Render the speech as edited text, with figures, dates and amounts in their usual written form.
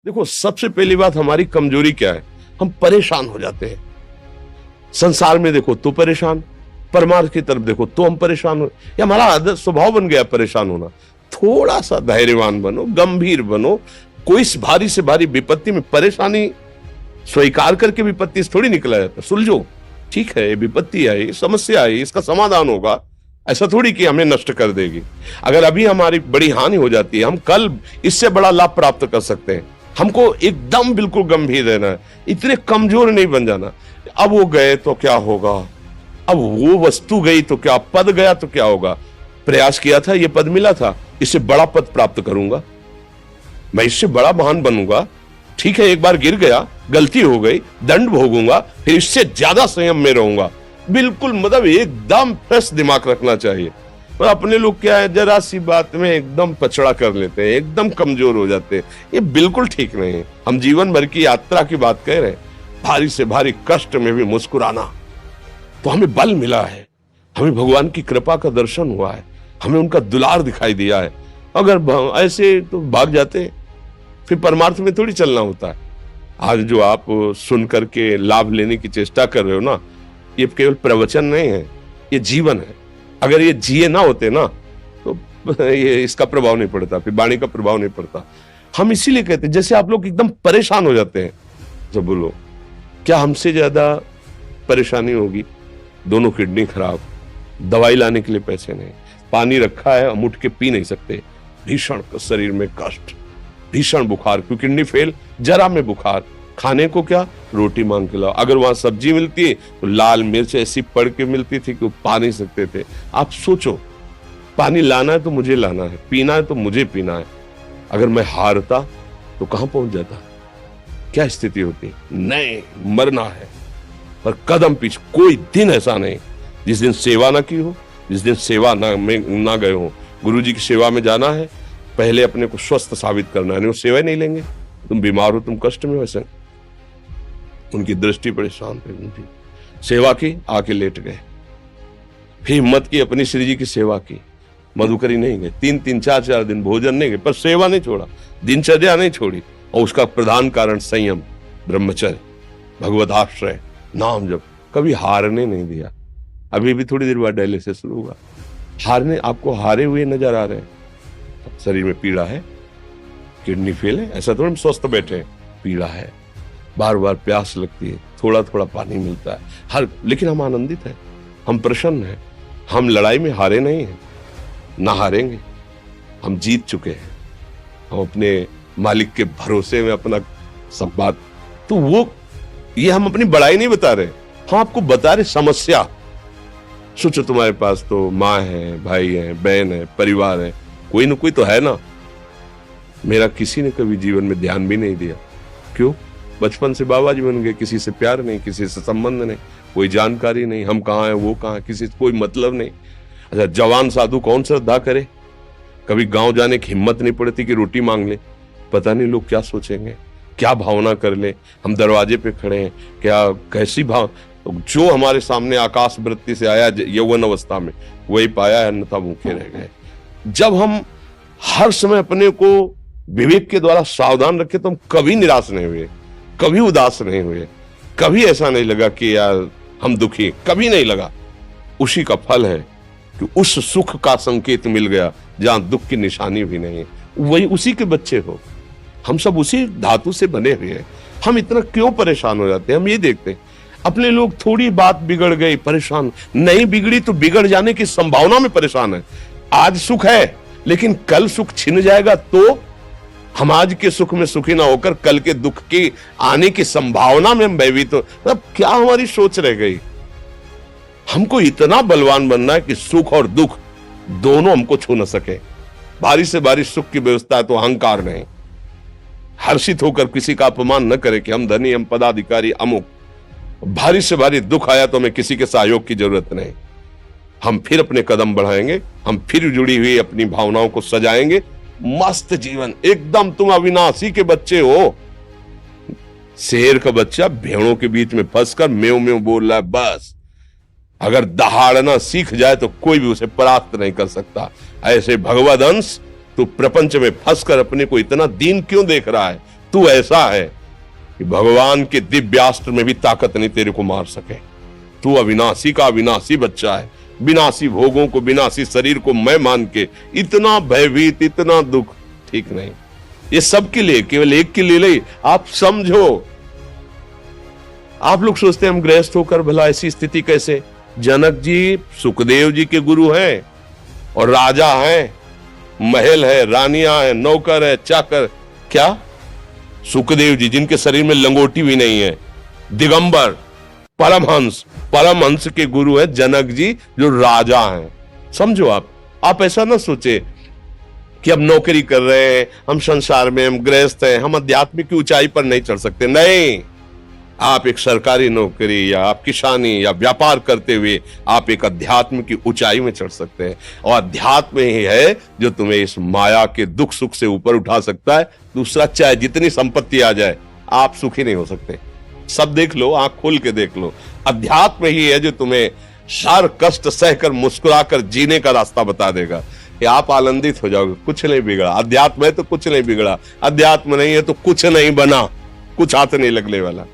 देखो, सबसे पहली बात हमारी कमजोरी क्या है? हम परेशान हो जाते हैं। संसार में देखो तो परेशान, परमार्थ की तरफ देखो तो हम परेशान हो, ये हमारा आदत स्वभाव बन गया परेशान होना। थोड़ा सा धैर्यवान बनो, गंभीर बनो। कोई भारी से भारी विपत्ति में परेशानी स्वीकार करके विपत्ति से थोड़ी निकला जाता। सुलझो, ठीक है, ये विपत्ति आई, समस्या आई, इसका समाधान होगा। ऐसा थोड़ी कि हमें नष्ट कर देगी। अगर अभी हमारी बड़ी हानि हो जाती है, हम कल इससे बड़ा लाभ प्राप्त कर सकते हैं। हमको एकदम बिल्कुल गंभीर रहना है, इतने कमजोर नहीं बन जाना। अब वो गए तो क्या होगा, अब वो वस्तु गई तो क्या, पद गया तो क्या होगा। प्रयास किया था, ये पद मिला था, इससे बड़ा पद प्राप्त करूंगा, मैं इससे बड़ा महान बनूंगा। ठीक है, एक बार गिर गया, गलती हो गई, दंड भोगूंगा, फिर इससे ज्यादा संयम में रहूंगा। बिल्कुल, मतलब एकदम फ्रेश दिमाग रखना चाहिए। और अपने लोग क्या है, जरा सी बात में एकदम पछड़ा कर लेते हैं, एकदम कमजोर हो जाते हैं। ये बिल्कुल ठीक नहीं है। हम जीवन भर की यात्रा की बात कह रहे हैं, भारी से भारी कष्ट में भी मुस्कुराना, तो हमें बल मिला है, हमें भगवान की कृपा का दर्शन हुआ है, हमें उनका दुलार दिखाई दिया है। अगर ऐसे तो भाग जाते, फिर परमार्थ में थोड़ी चलना होता है। आज जो आप सुन करके लाभ लेने की चेष्टा कर रहे हो ना, ये केवल प्रवचन नहीं है, ये जीवन है। अगर ये जिए ना होते ना, तो ये इसका प्रभाव नहीं पड़ता, फिर वाणी का प्रभाव नहीं पड़ता। हम इसीलिए कहते हैं, जैसे आप लोग एकदम परेशान हो जाते हैं, तो बोलो क्या हमसे ज्यादा परेशानी होगी? दोनों किडनी खराब, दवाई लाने के लिए पैसे नहीं, पानी रखा है हम उठ के पी नहीं सकते, भीषण शरीर में कष्ट, भीषण बुखार, क्योंकि किडनी फेल, जरा में बुखार, खाने को क्या, रोटी मांग के लाओ। अगर वहां सब्जी मिलती है तो लाल मिर्च ऐसी पड़ के मिलती थी कि वो पा नहीं सकते थे। आप सोचो, पानी लाना है तो मुझे लाना है, पीना है तो मुझे पीना है। अगर मैं हारता तो कहां पहुंच जाता, क्या स्थिति होती? नहीं, मरना है, पर कदम पीछे। कोई दिन ऐसा नहीं जिस दिन सेवा ना की हो, जिस दिन सेवा ना गए हो। गुरु जी की सेवा में जाना है, पहले अपने को स्वस्थ साबित करना है, नहीं वो सेवा नहीं लेंगे। तुम बीमार हो, तुम कष्ट में हो, ऐसे उनकी दृष्टि परेशान थे, उनकी सेवा की, आके लेट गए। फिर हिम्मत की, अपनी श्री जी की सेवा की, मधुकरी नहीं गए, 3-3, 4-4 दिन भोजन नहीं गए, पर सेवा नहीं छोड़ा, दिनचर्या नहीं छोड़ी। और उसका प्रधान कारण संयम, ब्रह्मचर्य, भगवदाश्रय, नाम जप, कभी हारने नहीं दिया। अभी भी थोड़ी देर बाद डायलिसिस शुरू हुआ, हारने, आपको हारे हुए नजर आ रहे हैं। शरीर में पीड़ा है, किडनी फेल है, ऐसा थोड़ा हम स्वस्थ बैठे हैं, पीड़ा है, बार बार प्यास लगती है, थोड़ा थोड़ा पानी मिलता है, लेकिन हम आनंदित हैं, हम प्रसन्न हैं। हम लड़ाई में हारे नहीं हैं, ना हारेंगे, हम जीत चुके हैं। हम अपने मालिक के भरोसे में अपना सब बात, तो वो ये हम अपनी बड़ाई नहीं बता रहे, हम आपको बता रहे समस्या। सोचो, तुम्हारे पास तो माँ है, भाई है, बहन है, परिवार है, कोई ना कोई तो है ना। मेरा किसी ने कभी जीवन में ध्यान भी नहीं दिया। क्यों? बचपन से बाबा जी बन गए, किसी से प्यार नहीं, किसी से संबंध नहीं, कोई जानकारी नहीं, हम कहाँ हैं, वो कहाँ है, किसी से कोई मतलब नहीं। अच्छा, जवान साधु कौन श्रद्धा करे? कभी गांव जाने की हिम्मत नहीं पड़ती कि रोटी मांग ले, पता नहीं लोग क्या सोचेंगे, क्या भावना कर ले। हम दरवाजे पे खड़े हैं, क्या कैसी भाव, जो हमारे सामने आकाश वृत्ति से आया यौवन अवस्था में, वही पाया, अन्यथा भूखे रह गए। जब हम हर समय अपने को विवेक के द्वारा सावधान रखे, तो हम कभी निराश नहीं हुए, कभी उदास नहीं हुए, कभी ऐसा नहीं लगा कि यार हम दुखी, कभी नहीं लगा। उसी का फल है कि उस सुख का संकेत मिल गया जहां दुख की निशानी भी नहीं है। वही उसी के बच्चे हो, हम सब उसी धातु से बने हुए हैं। हम इतना क्यों परेशान हो जाते हैं? हम ये देखते हैं, अपने लोग थोड़ी बात बिगड़ गई परेशान, नहीं बिगड़ी तो बिगड़ जाने की संभावना में परेशान है। आज सुख है, लेकिन कल सुख छिन जाएगा, तो हम आज के सुख में सुखी ना होकर कल के दुख की आने की संभावना में हम भयभीत हो। मतलब क्या हमारी सोच रह गई? हमको इतना बलवान बनना है कि सुख और दुख दोनों हमको छू न सके। भारी से भारी सुख की व्यवस्था है तो अहंकार नहीं, हर्षित होकर किसी का अपमान न करे कि हम धनी, हम पदाधिकारी, अमुक। भारी से भारी दुख आया तो हमें किसी के सहयोग की जरूरत नहीं, हम फिर अपने कदम बढ़ाएंगे, हम फिर जुड़ी हुई अपनी भावनाओं को सजाएंगे। मस्त जीवन, एकदम तुम अविनाशी के बच्चे हो। शेर का बच्चा भेड़ों के बीच में फंसकर म्यों म्यों बोल रहा है, बस अगर दहाड़ना सीख जाए तो कोई भी उसे परास्त नहीं कर सकता। ऐसे भगवद अंश, तू प्रपंच में फंसकर अपने को इतना दीन क्यों देख रहा है? तू ऐसा है कि भगवान के दिव्यास्त्र में भी ताकत नहीं तेरे को मार सके। तू अविनाशी का अविनाशी बच्चा है, विनाशी भोगों को, विनाशी शरीर को मैं मान के इतना भयभीत, इतना दुख ठीक नहीं। ये सबके लिए, केवल एक के लिए नहीं। आप समझो, आप लोग सोचते हैं हम गृहस्थ होकर भला ऐसी स्थिति कैसे। जनक जी सुखदेव जी के गुरु हैं और राजा हैं, महल है, रानियां हैं, नौकर है, चाकर। क्या सुखदेव जी जिनके शरीर में लंगोटी भी नहीं है, दिगंबर, परमहंस, परमहंस के गुरु है जनक जी जो राजा हैं। समझो आप ऐसा ना सोचे कि हम नौकरी कर रहे हैं, हम संसार में, हम गृहस्थ हैं, हम आध्यात्मिक की ऊंचाई पर नहीं चढ़ सकते। नहीं, आप एक सरकारी नौकरी या आप किसानी या व्यापार करते हुए आप एक अध्यात्म की ऊंचाई में चढ़ सकते हैं। और अध्यात्म ही है जो तुम्हें इस माया के दुख सुख से ऊपर उठा सकता है। दूसरा, चाहे जितनी संपत्ति आ जाए, आप सुखी नहीं हो सकते। सब देख लो, आंख खोल के देख लो, अध्यात्म ही है जो तुम्हें हर कष्ट सहकर मुस्कुराकर जीने का रास्ता बता देगा कि आप आनंदित हो जाओगे। कुछ नहीं बिगड़ा, अध्यात्म है तो कुछ नहीं बिगड़ा, अध्यात्म नहीं है तो कुछ नहीं बना, कुछ हाथ नहीं लगने वाला।